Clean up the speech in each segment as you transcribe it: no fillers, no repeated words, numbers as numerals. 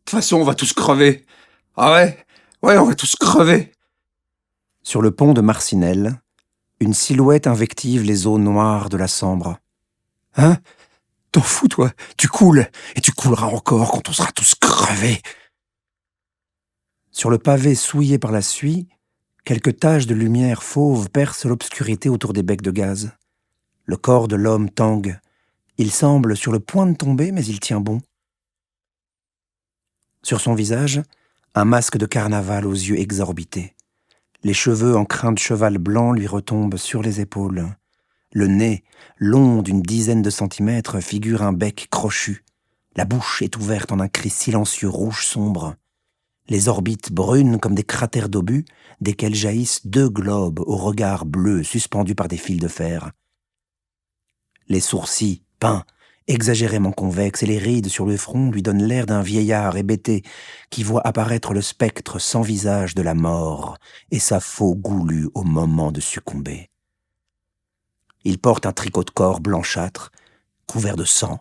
toute façon, on va tous crever. Ah ouais? Ouais, on va tous crever. Sur le pont de Marcinelle, une silhouette invective les eaux noires de la Sambre. Hein? T'en fous, toi? Tu coules, et tu couleras encore quand on sera tous crevés. Sur le pavé souillé par la suie, quelques taches de lumière fauve percent l'obscurité autour des becs de gaz. Le corps de l'homme tangue. Il semble sur le point de tomber, mais il tient bon. Sur son visage, un masque de carnaval aux yeux exorbités. Les cheveux en crin de cheval blanc lui retombent sur les épaules. Le nez, long d'une dizaine de centimètres, figure un bec crochu. La bouche est ouverte en un cri silencieux rouge sombre. Les orbites brunes comme des cratères d'obus, desquels jaillissent deux globes au regard bleu suspendus par des fils de fer. Les sourcils, peints, exagérément convexes, et les rides sur le front lui donnent l'air d'un vieillard hébété qui voit apparaître le spectre sans visage de la mort et sa faux goulue au moment de succomber. Il porte un tricot de corps blanchâtre, couvert de sang,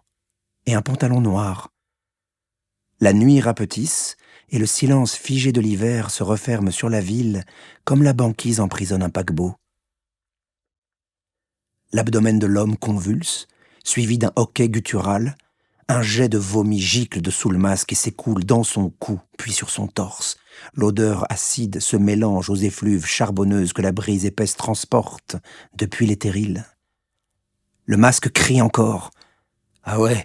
et un pantalon noir. La nuit rapetisse, et le silence figé de l'hiver se referme sur la ville comme la banquise emprisonne un paquebot. L'abdomen de l'homme convulse, suivi d'un hoquet guttural. Un jet de vomi gicle dessous le masque et s'écoule dans son cou, puis sur son torse. L'odeur acide se mélange aux effluves charbonneuses que la brise épaisse transporte depuis les terrils. Le masque crie encore. « Ah ouais,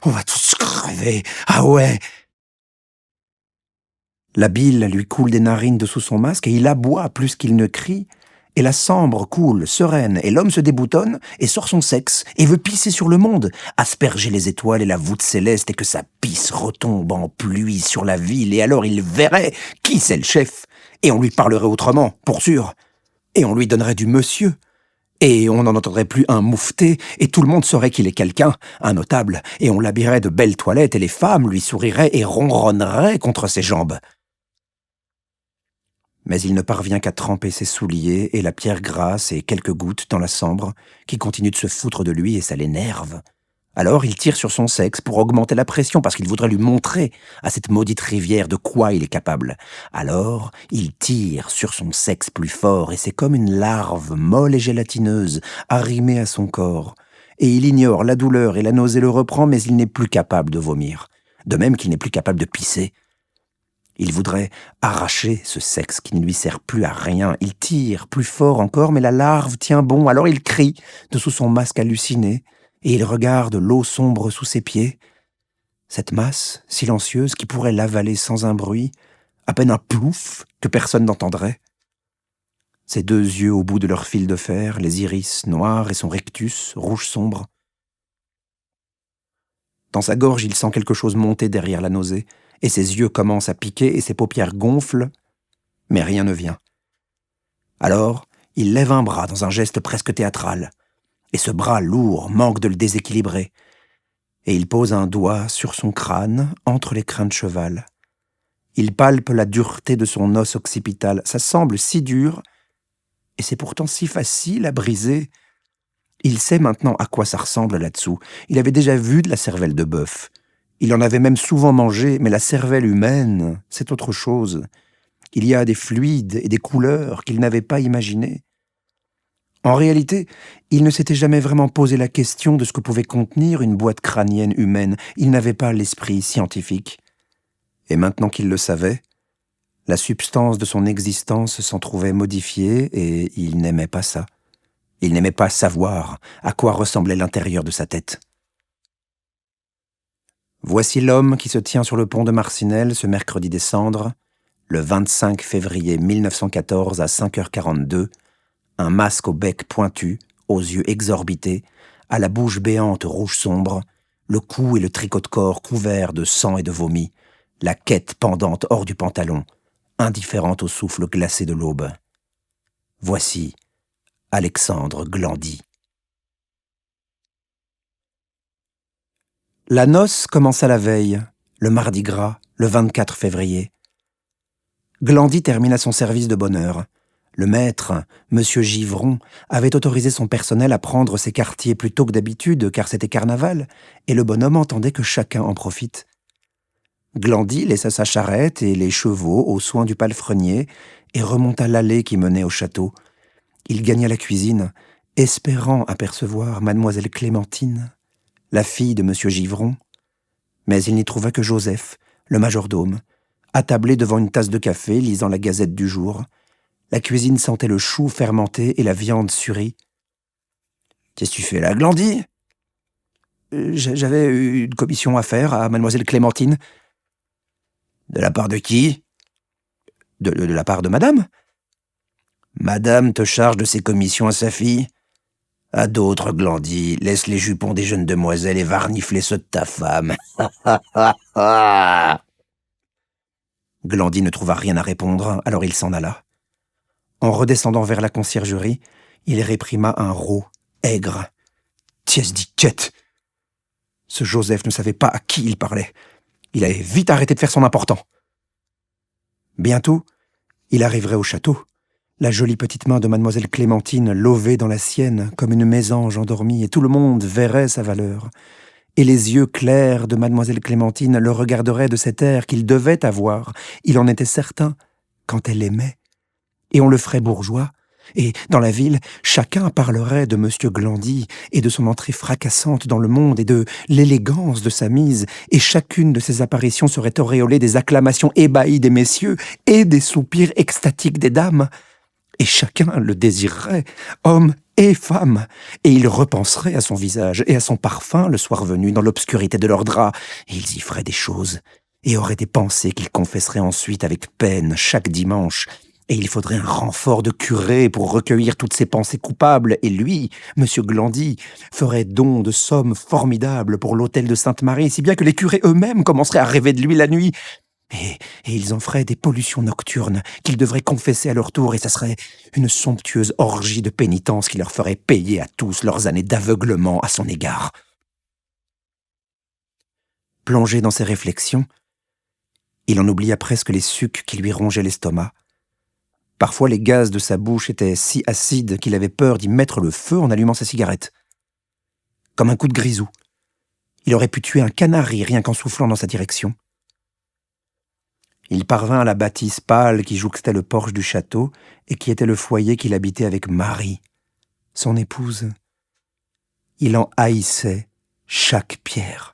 on va tous crever, ah ouais !» La bile lui coule des narines dessous son masque et il aboie plus qu'il ne crie. Et la Sambre coule, sereine, et l'homme se déboutonne et sort son sexe et veut pisser sur le monde, asperger les étoiles et la voûte céleste et que sa pisse retombe en pluie sur la ville. Et alors il verrait qui c'est le chef. Et on lui parlerait autrement, pour sûr. Et on lui donnerait du monsieur. Et on n'en entendrait plus un moufter, et tout le monde saurait qu'il est quelqu'un, un notable, et on l'habillerait de belles toilettes, et les femmes lui souriraient et ronronneraient contre ses jambes. Mais il ne parvient qu'à tremper ses souliers et la pierre grasse et quelques gouttes dans la Sambre, qui continue de se foutre de lui et ça l'énerve. Alors il tire sur son sexe pour augmenter la pression parce qu'il voudrait lui montrer à cette maudite rivière de quoi il est capable. Alors il tire sur son sexe plus fort et c'est comme une larve molle et gélatineuse arrimée à son corps. Et il ignore la douleur et la nausée le reprend mais il n'est plus capable de vomir. De même qu'il n'est plus capable de pisser. Il voudrait arracher ce sexe qui ne lui sert plus à rien. Il tire plus fort encore, mais la larve tient bon. Alors il crie de sous son masque halluciné, et il regarde l'eau sombre sous ses pieds. Cette masse silencieuse qui pourrait l'avaler sans un bruit, à peine un plouf que personne n'entendrait. Ses deux yeux au bout de leur fil de fer, les iris noirs et son rectus rouge sombre. Dans sa gorge, il sent quelque chose monter derrière la nausée, et ses yeux commencent à piquer et ses paupières gonflent, mais rien ne vient. Alors, il lève un bras dans un geste presque théâtral, et ce bras lourd manque de le déséquilibrer, et il pose un doigt sur son crâne, entre les crins de cheval. Il palpe la dureté de son os occipital. Ça semble si dur, et c'est pourtant si facile à briser. Il sait maintenant à quoi ça ressemble là-dessous. Il avait déjà vu de la cervelle de bœuf. Il en avait même souvent mangé, mais la cervelle humaine, c'est autre chose. Il y a des fluides et des couleurs qu'il n'avait pas imaginées. En réalité, il ne s'était jamais vraiment posé la question de ce que pouvait contenir une boîte crânienne humaine. Il n'avait pas l'esprit scientifique. Et maintenant qu'il le savait, la substance de son existence s'en trouvait modifiée et il n'aimait pas ça. Il n'aimait pas savoir à quoi ressemblait l'intérieur de sa tête. Voici l'homme qui se tient sur le pont de Marcinelle ce mercredi des Cendres, le 25 février 1914 à 5h42, un masque au bec pointu, aux yeux exorbités, à la bouche béante rouge sombre, le cou et le tricot de corps couverts de sang et de vomi, la quête pendante hors du pantalon, indifférente au souffle glacé de l'aube. Voici Alexandre Glandy. La noce commença la veille, le mardi gras, le 24 février. Glandy termina son service de bonne heure. Le maître, M. Givron, avait autorisé son personnel à prendre ses quartiers plus tôt que d'habitude, car c'était carnaval, et le bonhomme entendait que chacun en profite. Glandy laissa sa charrette et les chevaux aux soins du palefrenier et remonta l'allée qui menait au château. Il gagna la cuisine, espérant apercevoir mademoiselle Clémentine, la fille de M. Givron, mais il n'y trouva que Joseph, le majordome, attablé devant une tasse de café, lisant la Gazette du jour. La cuisine sentait le chou fermenté et la viande surie. « Qu'est-ce que tu fais là, Glandy ?»« J'avais une commission à faire à mademoiselle Clémentine. »« De la part de qui ?»« De la part de madame. »« Madame te charge de ses commissions à sa fille ? À d'autres, Glandy, laisse les jupons des jeunes demoiselles et varnifle ceux de ta femme. » Glandy ne trouva rien à répondre, alors il s'en alla. En redescendant vers la conciergerie, il réprima un rot aigre. « Tiès diquette !» Ce Joseph ne savait pas à qui il parlait. Il avait vite arrêté de faire son important. Bientôt, il arriverait au château. La jolie petite main de mademoiselle Clémentine lovée dans la sienne comme une mésange endormie, et tout le monde verrait sa valeur. Et les yeux clairs de mademoiselle Clémentine le regarderaient de cet air qu'il devait avoir, il en était certain, quand elle l'aimait. Et on le ferait bourgeois. Et, dans la ville, chacun parlerait de M. Glandy et de son entrée fracassante dans le monde et de l'élégance de sa mise, et chacune de ses apparitions serait auréolée des acclamations ébahies des messieurs et des soupirs extatiques des dames. Et chacun le désirerait, homme et femme, et ils repenseraient à son visage et à son parfum le soir venu dans l'obscurité de leurs draps, et ils y feraient des choses, et auraient des pensées qu'ils confesseraient ensuite avec peine chaque dimanche, et il faudrait un renfort de curé pour recueillir toutes ces pensées coupables, et lui, M. Glandy, ferait don de sommes formidables pour l'hôtel de Sainte-Marie, si bien que les curés eux-mêmes commenceraient à rêver de lui la nuit. Et ils en feraient des pollutions nocturnes qu'ils devraient confesser à leur tour, et ça serait une somptueuse orgie de pénitence qui leur ferait payer à tous leurs années d'aveuglement à son égard. Plongé dans ses réflexions, il en oublia presque les sucs qui lui rongeaient l'estomac. Parfois, les gaz de sa bouche étaient si acides qu'il avait peur d'y mettre le feu en allumant sa cigarette. Comme un coup de grisou. Il aurait pu tuer un canari rien qu'en soufflant dans sa direction. Il parvint à la bâtisse pâle qui jouxtait le porche du château et qui était le foyer qu'il habitait avec Marie, son épouse. Il en haïssait chaque pierre.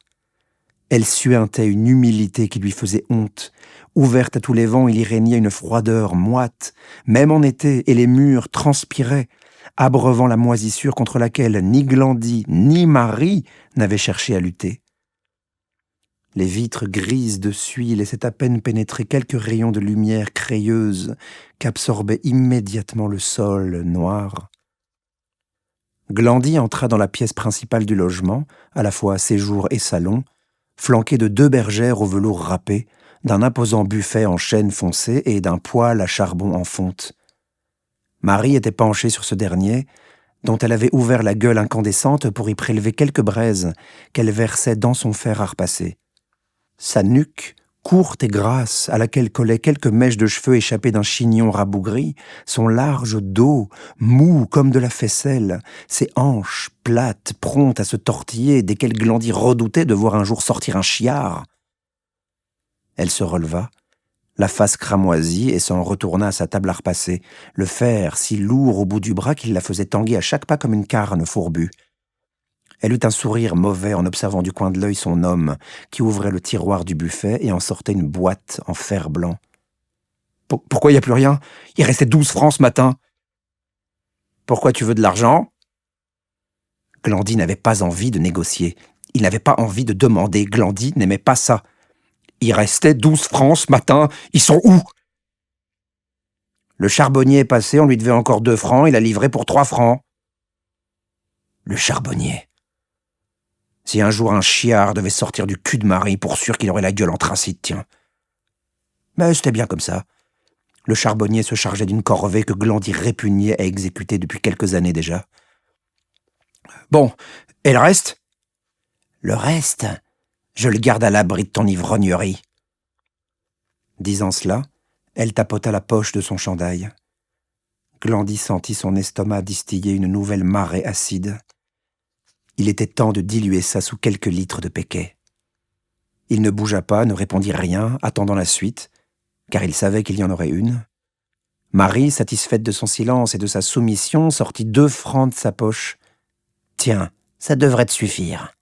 Elle suintait une humilité qui lui faisait honte. Ouverte à tous les vents, il y régnait une froideur moite, même en été, et les murs transpiraient, abreuvant la moisissure contre laquelle ni Glandy ni Marie n'avaient cherché à lutter. Les vitres grises de suie laissaient à peine pénétrer quelques rayons de lumière crayeuse qu'absorbait immédiatement le sol noir. Glandy entra dans la pièce principale du logement, à la fois séjour et salon, flanqué de 2 bergères au velours râpé, d'un imposant buffet en chêne foncé et d'un poêle à charbon en fonte. Marie était penchée sur ce dernier, dont elle avait ouvert la gueule incandescente pour y prélever quelques braises qu'elle versait dans son fer à repasser. Sa nuque, courte et grasse, à laquelle collaient quelques mèches de cheveux échappées d'un chignon rabougri, son large dos, mou comme de la faisselle, ses hanches, plates, promptes à se tortiller, desquelles Glandy redoutait de voir un jour sortir un chiard. Elle se releva, la face cramoisie, et s'en retourna à sa table à repasser, le fer si lourd au bout du bras qu'il la faisait tanguer à chaque pas comme une carne fourbue. Elle eut un sourire mauvais en observant du coin de l'œil son homme, qui ouvrait le tiroir du buffet et en sortait une boîte en fer blanc. « Pourquoi il n'y a plus rien ? Il restait 12 francs ce matin. »« Pourquoi tu veux de l'argent ?» Glandy n'avait pas envie de négocier. Il n'avait pas envie de demander. Glandy n'aimait pas ça. « Il restait 12 francs ce matin. Ils sont où ?» Le charbonnier est passé, on lui devait encore 2 francs, il a livré pour 3 francs. Le charbonnier. Si un jour un chiard devait sortir du cul de Marie, pour sûr qu'il aurait la gueule en tracite, tiens. Mais c'était bien comme ça. Le charbonnier se chargeait d'une corvée que Glandy répugnait à exécuter depuis quelques années déjà. Bon, et le reste ? Le reste, je le garde à l'abri de ton ivrognerie. Disant cela, elle tapota la poche de son chandail. Glandy sentit son estomac distiller une nouvelle marée acide. Il était temps de diluer ça sous quelques litres de Péquet. Il ne bougea pas, ne répondit rien, attendant la suite, car il savait qu'il y en aurait une. Marie, satisfaite de son silence et de sa soumission, sortit 2 francs de sa poche. « Tiens, ça devrait te suffire. »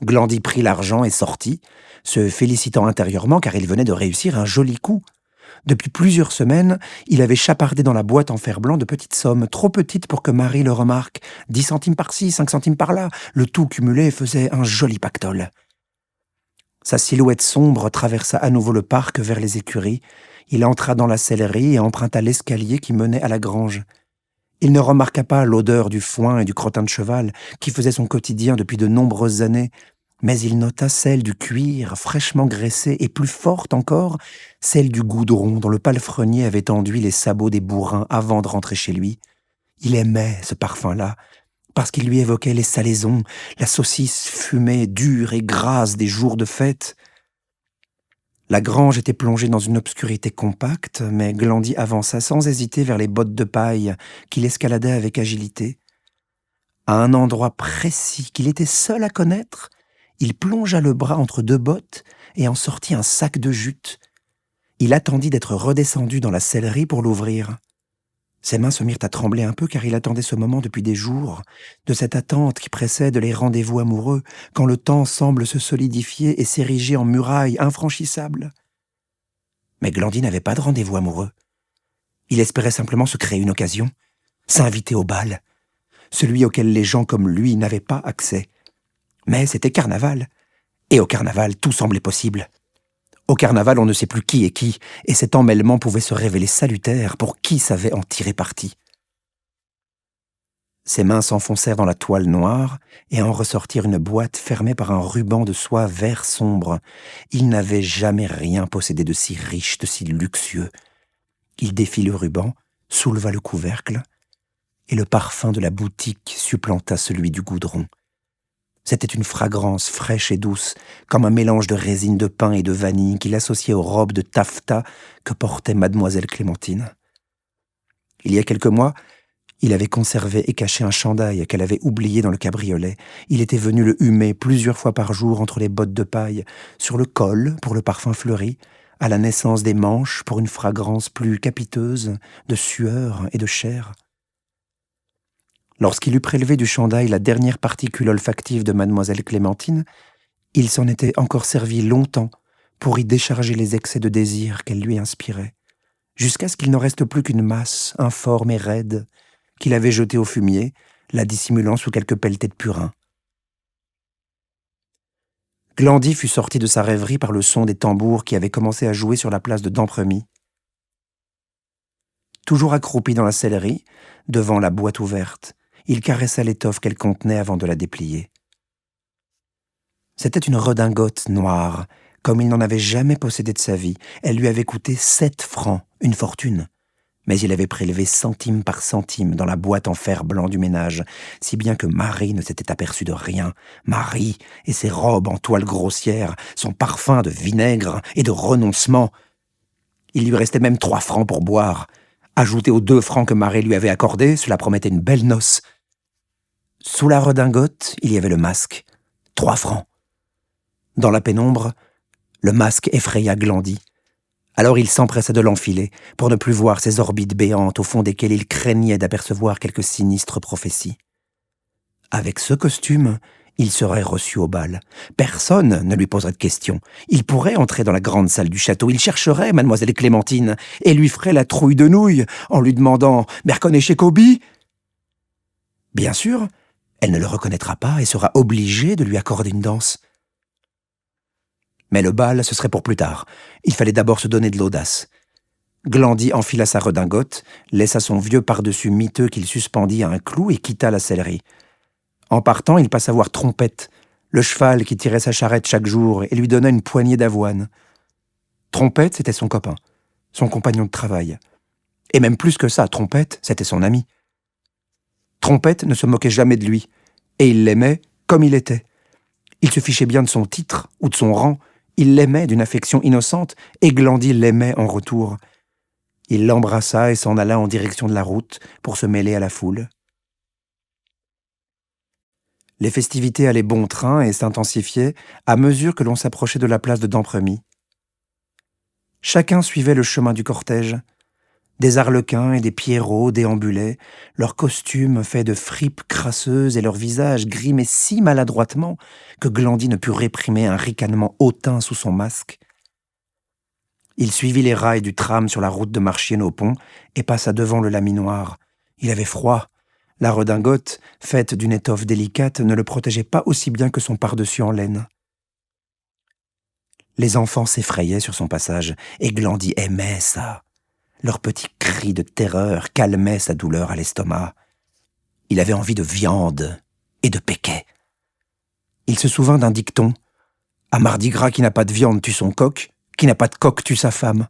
Glandy prit l'argent et sortit, se félicitant intérieurement car il venait de réussir un joli coup. Depuis plusieurs semaines, il avait chapardé dans la boîte en fer-blanc de petites sommes, trop petites pour que Marie le remarque. 10 centimes par-ci, 5 centimes par-là, le tout cumulé faisait un joli pactole. Sa silhouette sombre traversa à nouveau le parc vers les écuries. Il entra dans la sellerie et emprunta l'escalier qui menait à la grange. Il ne remarqua pas l'odeur du foin et du crottin de cheval qui faisait son quotidien depuis de nombreuses années, mais il nota celle du cuir fraîchement graissé et plus forte encore, celle du goudron dont le palefrenier avait enduit les sabots des bourrins avant de rentrer chez lui. Il aimait ce parfum-là, parce qu'il lui évoquait les salaisons, la saucisse fumée, dure et grasse des jours de fête. La grange était plongée dans une obscurité compacte, mais Glandy avança sans hésiter vers les bottes de paille qu'il escaladait avec agilité. À un endroit précis qu'il était seul à connaître, il plongea le bras entre 2 bottes et en sortit un sac de jute. Il attendit d'être redescendu dans la sellerie pour l'ouvrir. Ses mains se mirent à trembler un peu car il attendait ce moment depuis des jours, de cette attente qui précède les rendez-vous amoureux, quand le temps semble se solidifier et s'ériger en muraille infranchissable. Mais Glandy n'avait pas de rendez-vous amoureux. Il espérait simplement se créer une occasion, s'inviter au bal, celui auquel les gens comme lui n'avaient pas accès. Mais c'était carnaval, et au carnaval tout semblait possible. Au carnaval, on ne sait plus qui est qui, et cet emmêlement pouvait se révéler salutaire pour qui savait en tirer parti. Ses mains s'enfoncèrent dans la toile noire et en ressortirent une boîte fermée par un ruban de soie vert sombre. Il n'avait jamais rien possédé de si riche, de si luxueux. Il défit le ruban, souleva le couvercle, et le parfum de la boutique supplanta celui du goudron. C'était une fragrance fraîche et douce, comme un mélange de résine de pin et de vanille qu'il associait aux robes de taffetas que portait mademoiselle Clémentine. Il y a quelques mois, il avait conservé et caché un chandail qu'elle avait oublié dans le cabriolet. Il était venu le humer plusieurs fois par jour entre les bottes de paille, sur le col pour le parfum fleuri, à la naissance des manches pour une fragrance plus capiteuse de sueur et de chair. Lorsqu'il eut prélevé du chandail la dernière particule olfactive de mademoiselle Clémentine, il s'en était encore servi longtemps pour y décharger les excès de désir qu'elle lui inspirait, jusqu'à ce qu'il n'en reste plus qu'une masse informe et raide qu'il avait jetée au fumier, la dissimulant sous quelques pelletées de purin. Glandy fut sorti de sa rêverie par le son des tambours qui avaient commencé à jouer sur la place de Dampremy. Toujours accroupi dans la sellerie, devant la boîte ouverte, il caressa l'étoffe qu'elle contenait avant de la déplier. C'était une redingote noire, comme il n'en avait jamais possédé de sa vie. Elle lui avait coûté 7 francs, une fortune. Mais il avait prélevé centime par centime dans la boîte en fer blanc du ménage, si bien que Marie ne s'était aperçue de rien. Marie et ses robes en toile grossière, son parfum de vinaigre et de renoncement. Il lui restait même 3 francs pour boire. Ajouté aux 2 francs que Marie lui avait accordés, cela promettait une belle noce. Sous la redingote, il y avait le masque. 3 francs. Dans la pénombre, le masque effraya Glandy. Alors il s'empressa de l'enfiler, pour ne plus voir ces orbites béantes au fond desquelles il craignait d'apercevoir quelques sinistres prophéties. Avec ce costume, il serait reçu au bal. Personne ne lui poserait de questions. Il pourrait entrer dans la grande salle du château. Il chercherait mademoiselle Clémentine et lui ferait la trouille de nouilles en lui demandant « Mais reconnaissez Kobe ?» Bien sûr, elle ne le reconnaîtra pas et sera obligée de lui accorder une danse. Mais le bal, ce serait pour plus tard. Il fallait d'abord se donner de l'audace. Glandy enfila sa redingote, laissa son vieux pardessus miteux qu'il suspendit à un clou et quitta la sellerie. En partant, il passa voir Trompette, le cheval qui tirait sa charrette chaque jour et lui donna une poignée d'avoine. Trompette, c'était son copain, son compagnon de travail. Et même plus que ça, Trompette, c'était son ami. Trompette ne se moquait jamais de lui, et il l'aimait comme il était. Il se fichait bien de son titre ou de son rang, il l'aimait d'une affection innocente, et Glandy l'aimait en retour. Il l'embrassa et s'en alla en direction de la route pour se mêler à la foule. Les festivités allaient bon train et s'intensifiaient à mesure que l'on s'approchait de la place de Dampremy. Chacun suivait le chemin du cortège. Des arlequins et des pierrots déambulaient, leurs costumes faits de fripes crasseuses et leurs visages grimés si maladroitement que Glandy ne put réprimer un ricanement hautain sous son masque. Il suivit les rails du tram sur la route de Marchienne-au-Pont et passa devant le laminoir. Il avait froid. La redingote, faite d'une étoffe délicate, ne le protégeait pas aussi bien que son pardessus en laine. Les enfants s'effrayaient sur son passage, et Glandy aimait ça. Leurs petits cris de terreur calmaient sa douleur à l'estomac. Il avait envie de viande et de péquet. Il se souvint d'un dicton. À Mardi Gras, qui n'a pas de viande tue son coq, qui n'a pas de coq tue sa femme.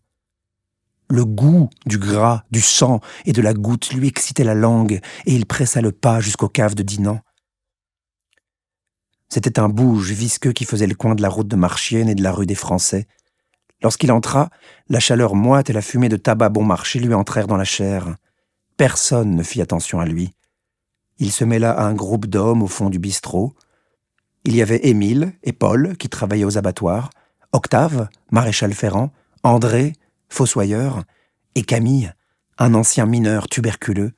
Le goût du gras, du sang et de la goutte lui excitait la langue, et il pressa le pas jusqu'aux caves de Dinan. C'était un bouge visqueux qui faisait le coin de la route de Marchienne et de la rue des Français. Lorsqu'il entra, la chaleur moite et la fumée de tabac bon marché lui entrèrent dans la chair. Personne ne fit attention à lui. Il se mêla à un groupe d'hommes au fond du bistrot. Il y avait Émile et Paul, qui travaillaient aux abattoirs, Octave, maréchal Ferrand, André, fossoyeur, et Camille, un ancien mineur tuberculeux.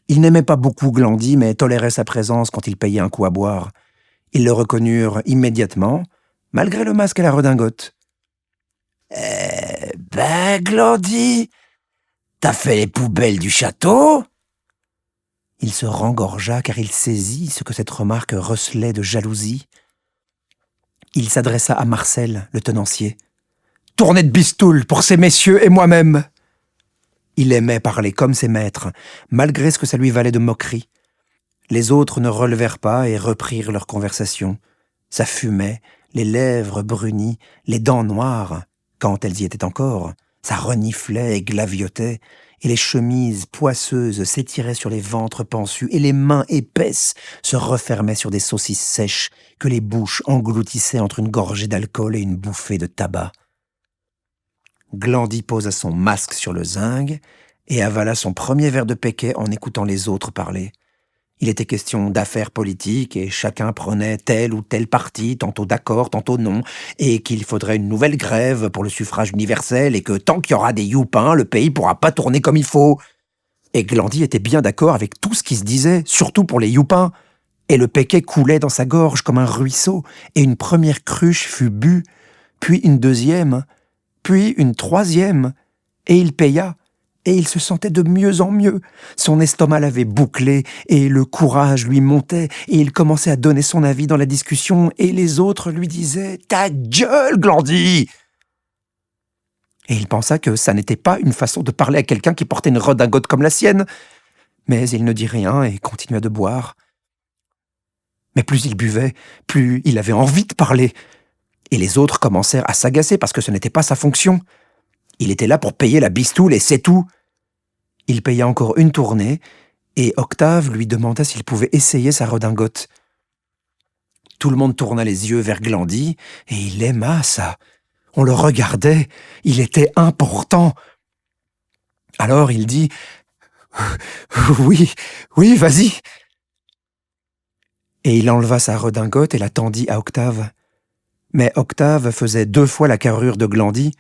Il n'aimait pas beaucoup Glandy, mais tolérait sa présence quand il payait un coup à boire. Ils le reconnurent immédiatement, malgré le masque et la redingote. « Eh ben, Glandy, t'as fait les poubelles du château ?» Il se rengorgea car il saisit ce que cette remarque recelait de jalousie. Il s'adressa à Marcel, le tenancier. « Tournée de bistoule pour ces messieurs et moi-même !» Il aimait parler comme ses maîtres, malgré ce que ça lui valait de moquerie. Les autres ne relevèrent pas et reprirent leur conversation. Ça fumait, les lèvres brunies, les dents noires, quand elles y étaient encore. Ça reniflait et glaviotait, et les chemises poisseuses s'étiraient sur les ventres pensus, et les mains épaisses se refermaient sur des saucisses sèches que les bouches engloutissaient entre une gorgée d'alcool et une bouffée de tabac. Glandy posa son masque sur le zinc et avala son premier verre de péquet en écoutant les autres parler. Il était question d'affaires politiques et chacun prenait tel ou tel parti, tantôt d'accord, tantôt non, et qu'il faudrait une nouvelle grève pour le suffrage universel et que tant qu'il y aura des youpins, le pays pourra pas tourner comme il faut. Et Glandy était bien d'accord avec tout ce qui se disait, surtout pour les youpins. Et le péquet coulait dans sa gorge comme un ruisseau, et une première cruche fut bue, puis une deuxième, puis une troisième, et il paya. Et il se sentait de mieux en mieux. Son estomac l'avait bouclé, et le courage lui montait, et il commençait à donner son avis dans la discussion, et les autres lui disaient « Ta gueule, Glandy !» Et il pensa que ça n'était pas une façon de parler à quelqu'un qui portait une redingote comme la sienne. Mais il ne dit rien et continua de boire. Mais plus il buvait, plus il avait envie de parler. Et les autres commencèrent à s'agacer parce que ce n'était pas sa fonction. Il était là pour payer la bistoule et c'est tout. Il paya encore une tournée, et Octave lui demanda s'il pouvait essayer sa redingote. Tout le monde tourna les yeux vers Glandy, et il aima ça. On le regardait, il était important. Alors il dit « Oui, vas-y !» Et il enleva sa redingote et la tendit à Octave. Mais Octave faisait 2 fois la carrure de Glandy.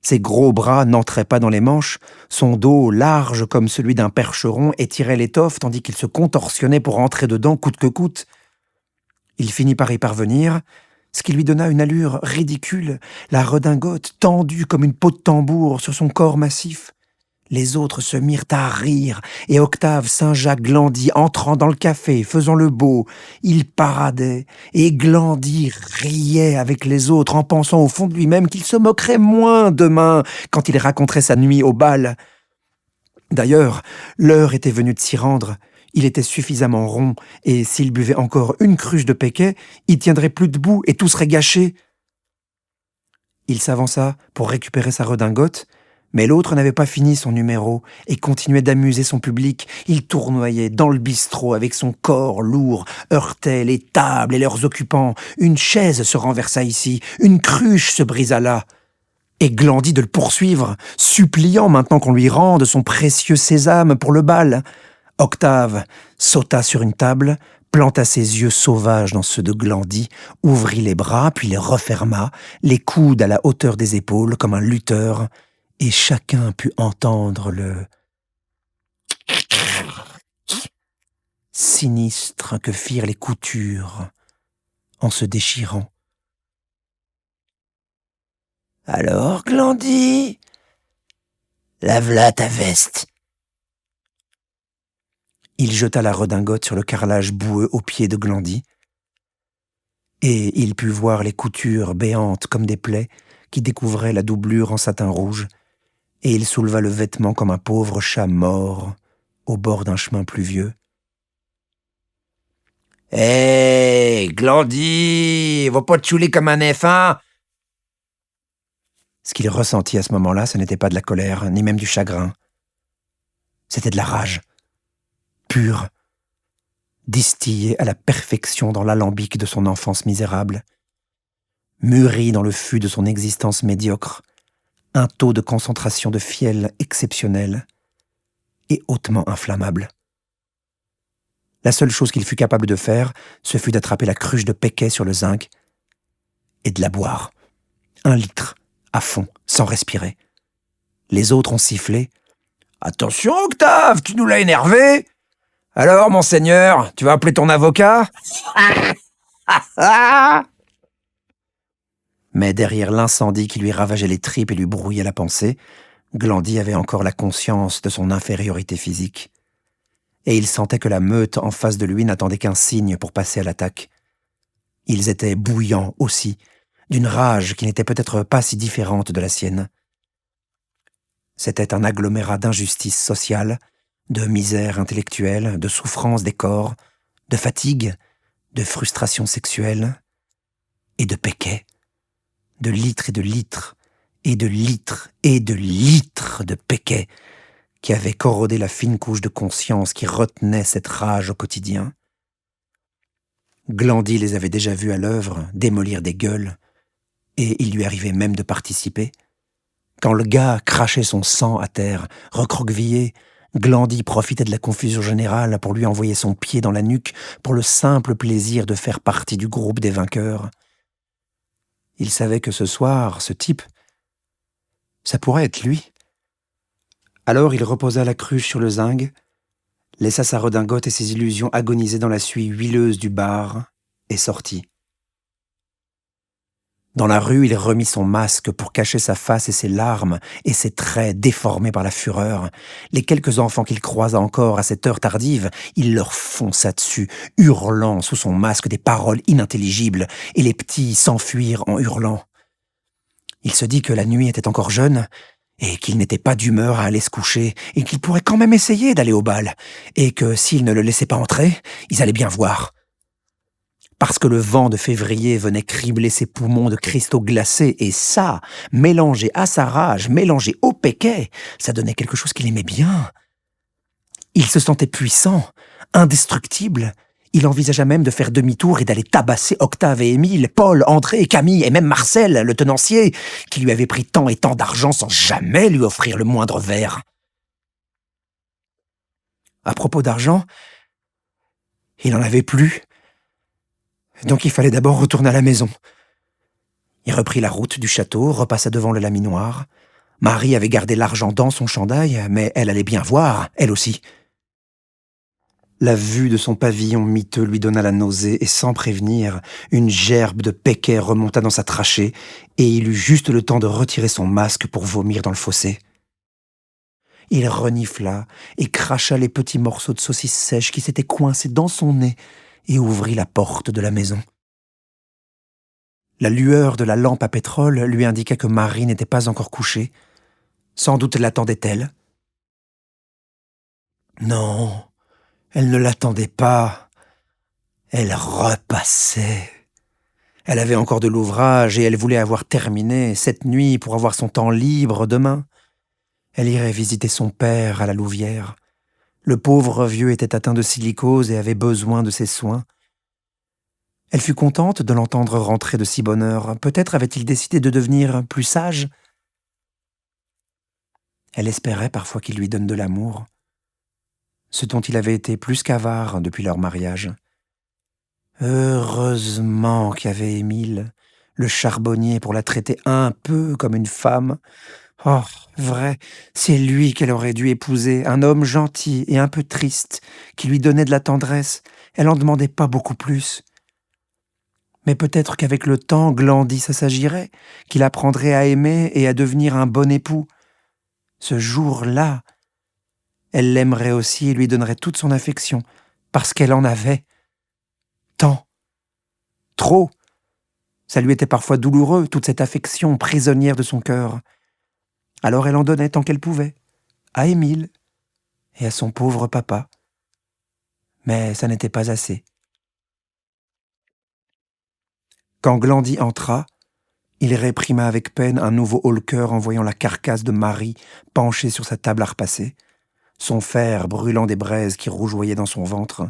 Ses gros bras n'entraient pas dans les manches, son dos, large comme celui d'un percheron, étirait l'étoffe tandis qu'il se contorsionnait pour entrer dedans coûte que coûte. Il finit par y parvenir, ce qui lui donna une allure ridicule, la redingote tendue comme une peau de tambour sur son corps massif. Les autres se mirent à rire, et Octave singea Glandy entrant dans le café, faisant le beau. Il paradait, et Glandy riait avec les autres en pensant au fond de lui-même qu'il se moquerait moins demain quand il raconterait sa nuit au bal. D'ailleurs, l'heure était venue de s'y rendre. Il était suffisamment rond, et s'il buvait encore une cruche de péquet, il tiendrait plus debout et tout serait gâché. Il s'avança pour récupérer sa redingote, mais l'autre n'avait pas fini son numéro et continuait d'amuser son public. Il tournoyait dans le bistrot avec son corps lourd, heurtait les tables et leurs occupants. Une chaise se renversa ici, une cruche se brisa là. Et Glandy de le poursuivre, suppliant maintenant qu'on lui rende son précieux sésame pour le bal. Octave sauta sur une table, planta ses yeux sauvages dans ceux de Glandy, ouvrit les bras, puis les referma, les coudes à la hauteur des épaules, comme un lutteur, et chacun put entendre le sinistre que firent les coutures en se déchirant. « Alors, Glandy, la v'là ta veste !» Il jeta la redingote sur le carrelage boueux aux pieds de Glandy, et il put voir les coutures béantes comme des plaies qui découvraient la doublure en satin rouge, et il souleva le vêtement comme un pauvre chat mort au bord d'un chemin pluvieux. « Hé, Glandy, va pas te chouler comme un enfant !» Ce qu'il ressentit à ce moment-là, ce n'était pas de la colère, ni même du chagrin. C'était de la rage, pure, distillée à la perfection dans l'alambic de son enfance misérable, mûrie dans le fût de son existence médiocre, un taux de concentration de fiel exceptionnel et hautement inflammable. La seule chose qu'il fut capable de faire, ce fut d'attraper la cruche de Péquet sur le zinc et de la boire. 1 litre, à fond, sans respirer. Les autres ont sifflé. « Attention, Octave, tu nous l'as énervé ! Alors, monseigneur, tu vas appeler ton avocat ?» Mais derrière l'incendie qui lui ravageait les tripes et lui brouillait la pensée, Glandy avait encore la conscience de son infériorité physique. Et il sentait que la meute en face de lui n'attendait qu'un signe pour passer à l'attaque. Ils étaient bouillants aussi, d'une rage qui n'était peut-être pas si différente de la sienne. C'était un agglomérat d'injustice sociale, de misère intellectuelle, de souffrance des corps, de fatigue, de frustration sexuelle et de Péquet, de litres et de litres et de litres et de litres de Péquet qui avait corrodé la fine couche de conscience qui retenait cette rage au quotidien. Glandy les avait déjà vus à l'œuvre démolir des gueules, et il lui arrivait même de participer. Quand le gars crachait son sang à terre, recroquevillé, Glandy profitait de la confusion générale pour lui envoyer son pied dans la nuque pour le simple plaisir de faire partie du groupe des vainqueurs. Il savait que ce soir, ce type, ça pourrait être lui. Alors il reposa la cruche sur le zinc, laissa sa redingote et ses illusions agoniser dans la suie huileuse du bar et sortit. Dans la rue, il remit son masque pour cacher sa face et ses larmes et ses traits déformés par la fureur. Les quelques enfants qu'il croisa encore à cette heure tardive, il leur fonça dessus, hurlant sous son masque des paroles inintelligibles, et les petits s'enfuirent en hurlant. Il se dit que la nuit était encore jeune, et qu'il n'était pas d'humeur à aller se coucher, et qu'il pourrait quand même essayer d'aller au bal, et que s'ils ne le laissaient pas entrer, ils allaient bien voir. Parce que le vent de février venait cribler ses poumons de cristaux glacés, et ça, mélangé à sa rage, mélangé au Péquet, ça donnait quelque chose qu'il aimait bien. Il se sentait puissant, indestructible. Il envisagea même de faire demi-tour et d'aller tabasser Octave et Émile, Paul, André, Camille et même Marcel, le tenancier, qui lui avait pris tant et tant d'argent sans jamais lui offrir le moindre verre. À propos d'argent, il n'en avait plus. Donc il fallait d'abord retourner à la maison. Il reprit la route du château, repassa devant le laminoir. Marie avait gardé l'argent dans son chandail, mais elle allait bien voir, elle aussi. La vue de son pavillon miteux lui donna la nausée, et sans prévenir, une gerbe de Péquet remonta dans sa trachée, et il eut juste le temps de retirer son masque pour vomir dans le fossé. Il renifla et cracha les petits morceaux de saucisse sèche qui s'étaient coincés dans son nez, et ouvrit la porte de la maison. La lueur de la lampe à pétrole lui indiqua que Marie n'était pas encore couchée. Sans doute l'attendait-elle. Non, elle ne l'attendait pas. Elle repassait. Elle avait encore de l'ouvrage et elle voulait avoir terminé cette nuit pour avoir son temps libre demain. Elle irait visiter son père à la Louvière. Le pauvre vieux était atteint de silicose et avait besoin de ses soins. Elle fut contente de l'entendre rentrer de si bonne heure. Peut-être avait-il décidé de devenir plus sage. Elle espérait parfois qu'il lui donne de l'amour, ce dont il avait été plus qu'avare depuis leur mariage. Heureusement qu'il y avait Émile, le charbonnier, pour la traiter un peu comme une femme. Oh, vrai, c'est lui qu'elle aurait dû épouser, un homme gentil et un peu triste, qui lui donnait de la tendresse. Elle en demandait pas beaucoup plus. Mais peut-être qu'avec le temps, Glandie s'assagirait, qu'il apprendrait à aimer et à devenir un bon époux. Ce jour-là, elle l'aimerait aussi et lui donnerait toute son affection, parce qu'elle en avait. Tant. Trop. Ça lui était parfois douloureux, toute cette affection prisonnière de son cœur. Alors elle en donnait tant qu'elle pouvait, à Émile et à son pauvre papa. Mais ça n'était pas assez. Quand Glandie entra, il réprima avec peine un nouveau haut-le-cœur en voyant la carcasse de Marie penchée sur sa table à repasser, son fer brûlant des braises qui rougeoyaient dans son ventre.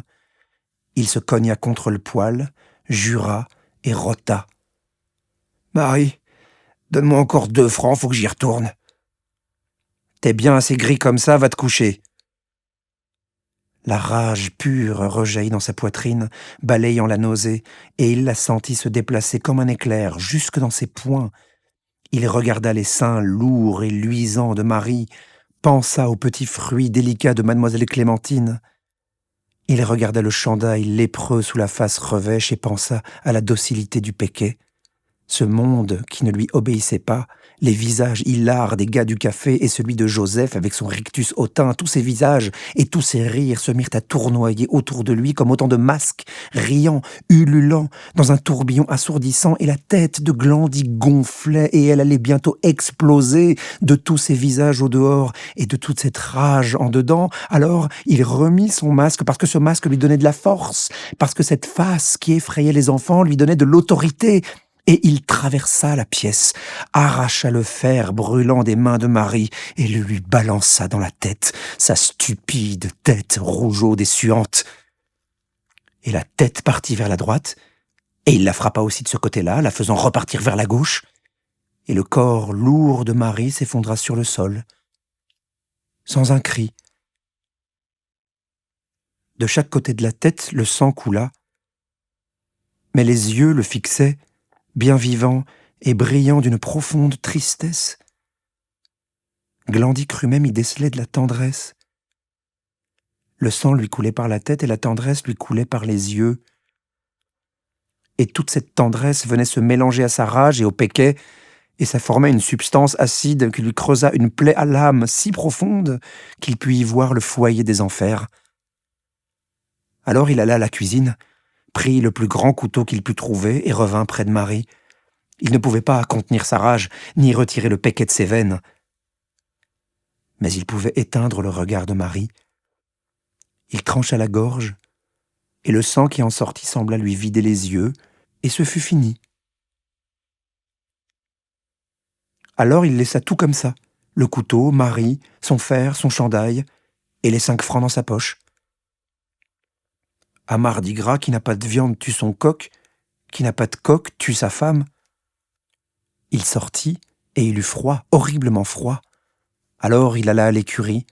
Il se cogna contre le poêle, jura et rota. « Marie, donne-moi encore 2 francs, faut que j'y retourne. »« T'es bien assez gris comme ça, va te coucher. » La rage pure rejaillit dans sa poitrine, balayant la nausée, et il la sentit se déplacer comme un éclair jusque dans ses poings. Il regarda les seins lourds et luisants de Marie, pensa aux petits fruits délicats de mademoiselle Clémentine. Il regarda le chandail lépreux sous la face revêche et pensa à la docilité du Péquet. Ce monde qui ne lui obéissait pas, les visages hilars des gars du café et celui de Joseph avec son rictus hautain, tous ces visages et tous ces rires se mirent à tournoyer autour de lui comme autant de masques, riant, ululants, dans un tourbillon assourdissant, et la tête de Glandie gonflait et elle allait bientôt exploser de tous ces visages au dehors et de toute cette rage en dedans. Alors il remit son masque parce que ce masque lui donnait de la force, parce que cette face qui effrayait les enfants lui donnait de l'autorité. Et il traversa la pièce, arracha le fer brûlant des mains de Marie et le lui balança dans la tête, sa stupide tête rougeaude et suante. Et la tête partit vers la droite, et il la frappa aussi de ce côté-là, la faisant repartir vers la gauche, et le corps lourd de Marie s'effondra sur le sol, sans un cri. De chaque côté de la tête, le sang coula, mais les yeux le fixaient, bien vivant et brillant d'une profonde tristesse. Glandie crut même y déceler de la tendresse. Le sang lui coulait par la tête et la tendresse lui coulait par les yeux. Et toute cette tendresse venait se mélanger à sa rage et au Péquet, et ça formait une substance acide qui lui creusa une plaie à l'âme si profonde qu'il put y voir le foyer des enfers. Alors il alla à la cuisine, prit le plus grand couteau qu'il put trouver et revint près de Marie. Il ne pouvait pas contenir sa rage, ni retirer le Péquet de ses veines. Mais il pouvait éteindre le regard de Marie. Il trancha la gorge, et le sang qui en sortit sembla lui vider les yeux, et ce fut fini. Alors il laissa tout comme ça, le couteau, Marie, son fer, son chandail, et les 5 francs dans sa poche. Un mardi gras, qui n'a pas de viande tue son coq, qui n'a pas de coq tue sa femme. Il sortit, et il eut froid, horriblement froid. Alors il alla à l'écurie.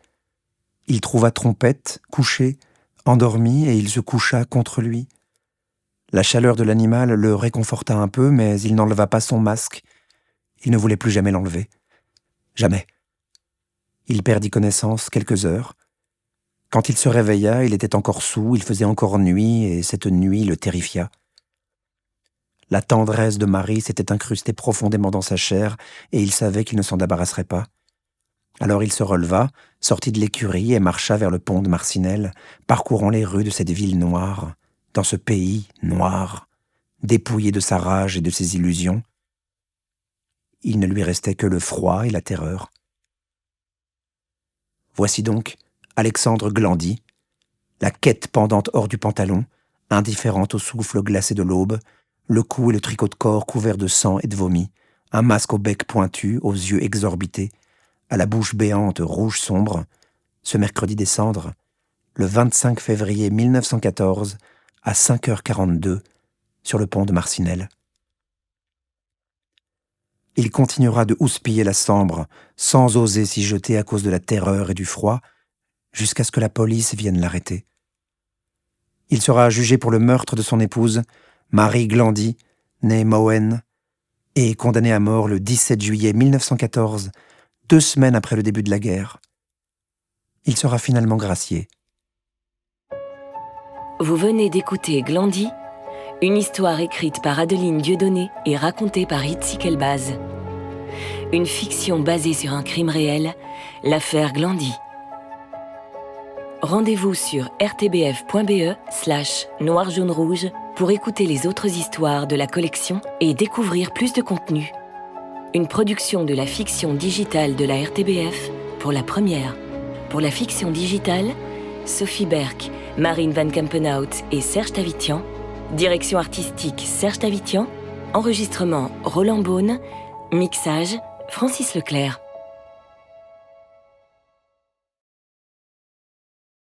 Il trouva Trompette, couché, endormi, et il se coucha contre lui. La chaleur de l'animal le réconforta un peu, mais il n'enleva pas son masque. Il ne voulait plus jamais l'enlever. Jamais. Il perdit connaissance quelques heures. Quand il se réveilla, il était encore soûl, il faisait encore nuit, et cette nuit le terrifia. La tendresse de Marie s'était incrustée profondément dans sa chair, et il savait qu'il ne s'en débarrasserait pas. Alors il se releva, sortit de l'écurie et marcha vers le pont de Marcinelle, parcourant les rues de cette ville noire, dans ce pays noir, dépouillé de sa rage et de ses illusions. Il ne lui restait que le froid et la terreur. Voici donc Alexandre Glandie, la quête pendante hors du pantalon, indifférente au souffle glacé de l'aube, le cou et le tricot de corps couverts de sang et de vomi, un masque au bec pointu, aux yeux exorbités, à la bouche béante rouge sombre, ce mercredi des cendres, le 25 février 1914, à 5h42, sur le pont de Marcinelle. Il continuera de houspiller la Sambre, sans oser s'y jeter à cause de la terreur et du froid, jusqu'à ce que la police vienne l'arrêter. Il sera jugé pour le meurtre de son épouse, Marie Glandy, née Mowen, et condamné à mort le 17 juillet 1914, 2 semaines après le début de la guerre. Il sera finalement gracié. Vous venez d'écouter Glandy, une histoire écrite par Adeline Dieudonné et racontée par Itzik Elbaz. Une fiction basée sur un crime réel, l'affaire Glandy. Rendez-vous sur rtbf.be/noir-jaune-rouge pour écouter les autres histoires de la collection et découvrir plus de contenu. Une production de la fiction digitale de la RTBF pour la première. Pour la fiction digitale, Sophie Berck, Marine Van Kempenhout et Serge Tavitian. Direction artistique Serge Tavitian. Enregistrement Roland Beaune. Mixage Francis Leclerc.